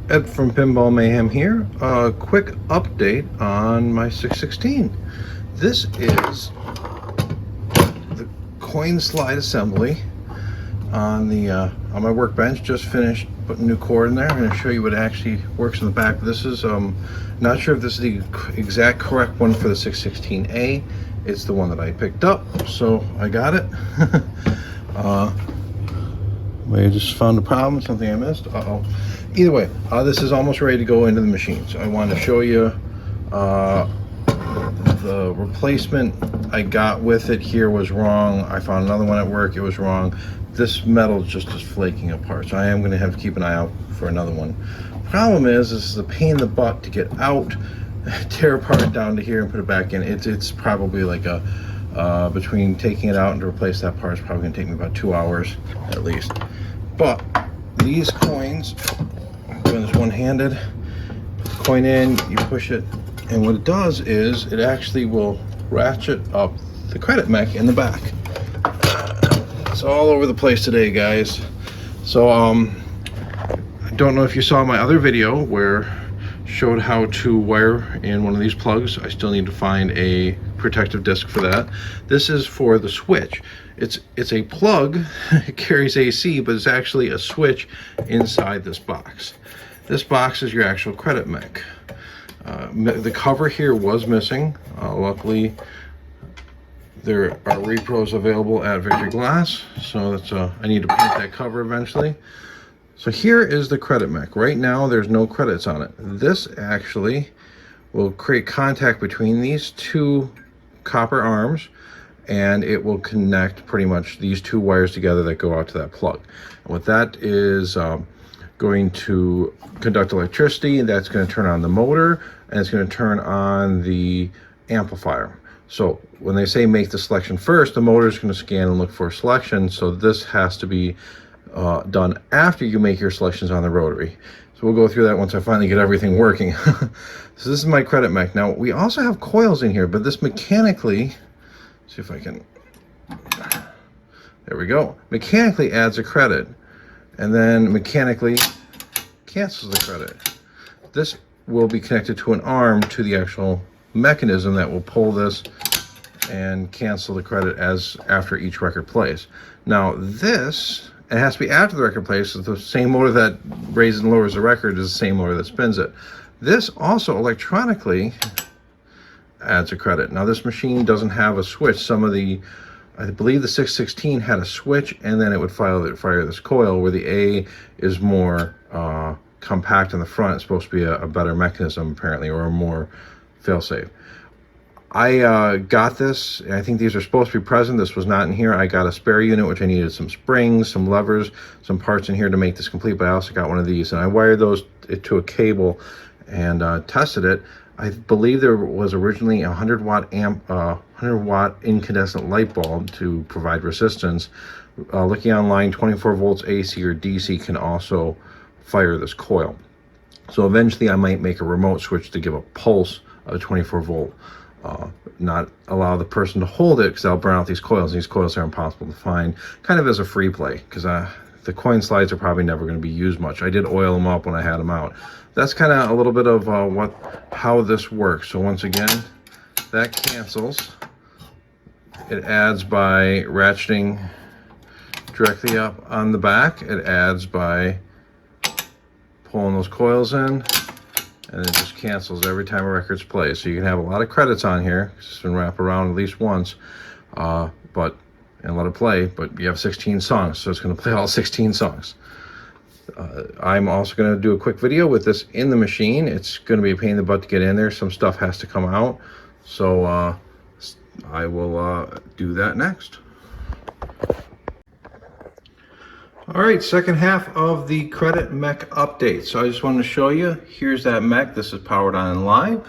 Ed from Pinball Mayhem here. A quick update on my 616. This is the coin slide assembly on my workbench. Just finished putting a new cord in there. I'm going to show you what actually works in the back. This is not sure if this is the exact correct one for the 616A. It's the one that I picked up, so I got it. I just found a problem, something I missed. Either way, this is almost ready to go into the machine. So I wanted to show you the replacement I got with it here was wrong. I found another one at work, it was wrong. This metal just is flaking apart, so I am going to have to keep an eye out for another one. Problem is, this is a pain in the butt to get out, tear apart down to here and put it back in. It's probably like a between taking it out and to replace that part is probably going to take me about 2 hours at least. But these coins, I'm doing this one-handed, coin in, you push it, and what it does is it actually will ratchet up the credit mech in the back. It's all over the place today, guys. So I don't know if you saw my other video where showed how to wire in one of these plugs. I still need to find a protective disc for that. This is for the switch. It's a plug. It carries AC, but it's actually a switch inside this box. This box is your actual credit mech. The cover here was missing. Luckily, there are repros available at Victory Glass, so that's I need to paint that cover eventually. So here is the credit mech. Right now, there's no credits on it. This actually will create contact between these two copper arms, and it will connect pretty much these two wires together that go out to that plug. And what that is going to conduct electricity, and that's going to turn on the motor, and it's going to turn on the amplifier. So when they say make the selection first, the motor is going to scan and look for a selection, so this has to be done after you make your selections on the rotary. So we'll go through that once I finally get everything working. So this is my credit mech. Now we also have coils in here, but this mechanically, see if I can, there we go. Mechanically adds a credit and then mechanically cancels the credit. This will be connected to an arm to the actual mechanism that will pull this and cancel the credit as after each record plays. Now this, it has to be after the record plays, so the same motor that raises and lowers the record is the same motor that spins it. This also electronically adds a credit. Now this machine doesn't have a switch. Some of the, I believe the 616 had a switch, and then it would fire this coil, where the A is more compact in the front. It's supposed to be a better mechanism apparently, or a more fail-safe. I got this, I think these are supposed to be present. This was not in here. I got a spare unit, which I needed some springs, some levers, some parts in here to make this complete, but I also got one of these, and I wired those to a cable and tested it. I believe there was originally a 100 watt incandescent light bulb to provide resistance. Looking online, 24 volts AC or DC can also fire this coil. So eventually I might make a remote switch to give a pulse of 24 volt. Not allow the person to hold it, because I'll burn out these coils. These coils are impossible to find, kind of as a free play, because the coin slides are probably never going to be used much. I did oil them up when I had them out. That's kind of a little bit of how this works. So once again, that cancels. It adds by ratcheting directly up on the back. It adds by pulling those coils in, and it just cancels every time a record's played. So you can have a lot of credits on here. It's been wrapped around at least once, and let it play, but you have 16 songs, so it's going to play all 16 songs. I'm also going to do a quick video with this in the machine. It's going to be a pain in the butt to get in there. Some stuff has to come out, so I will do that next. All right, second half of the credit mech update. So I just wanted to show you, here's that mech. This is powered on and live.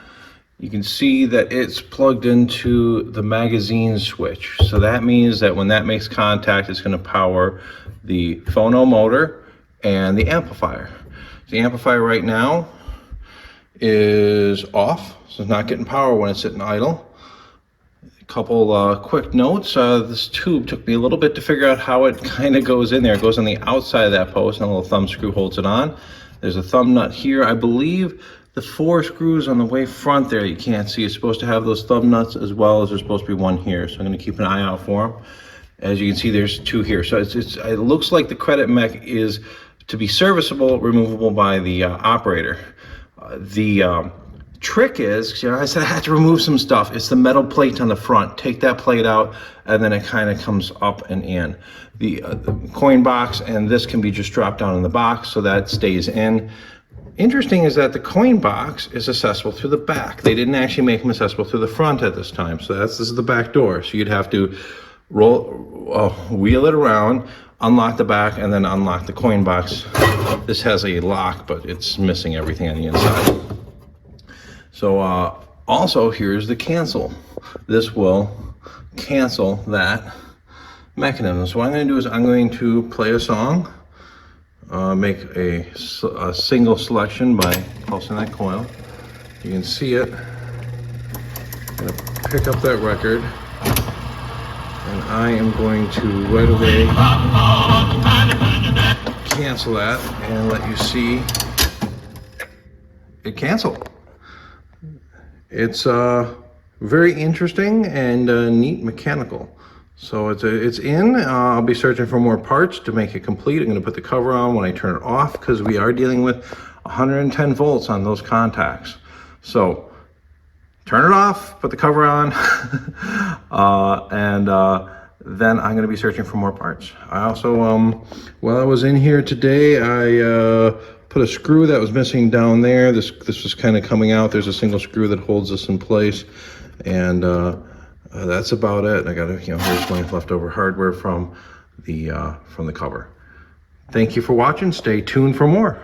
You can see that it's plugged into the magazine switch. So that means that when that makes contact, it's going to power the phono motor and the amplifier. The amplifier right now is off, so it's not getting power when it's sitting idle. Couple quick notes. This tube took me a little bit to figure out how it kind of goes in there. It goes on the outside of that post, and a little thumb screw holds it on. There's a thumb nut here. I believe the 4 screws on the way front there you can't see. It's supposed to have those thumb nuts, as well as there's supposed to be one here. So I'm going to keep an eye out for them. As you can see, there's 2 here. So it looks like the credit mech is to be serviceable, removable by the operator. The trick is, I said I had to remove some stuff. It's the metal plate on the front. Take that plate out, and then it kind of comes up and in. The coin box and this can be just dropped down in the box, so that stays in. Interesting is that the coin box is accessible through the back. They didn't actually make them accessible through the front at this time. So this is the back door. So you'd have to wheel it around, unlock the back, and then unlock the coin box. This has a lock, but it's missing everything on the inside. So also here's the cancel. This will cancel that mechanism. So what I'm going to do is I'm going to play a song. Make a single selection by pulsing that coil. You can see it. I'm going to pick up that record, and I am going to right away cancel that and let you see it cancel. It's very interesting and neat mechanical. So it's in. I'll be searching for more parts to make it complete. I'm going to put the cover on when I turn it off, because we are dealing with 110 volts on those contacts. So turn it off, put the cover on, and then I'm going to be searching for more parts. I also, while I was in here today, I put a screw that was missing down there. This was kind of coming out. There's a single screw that holds this in place, and that's about it. I got here's my leftover hardware from the cover. Thank you for watching. Stay tuned for more.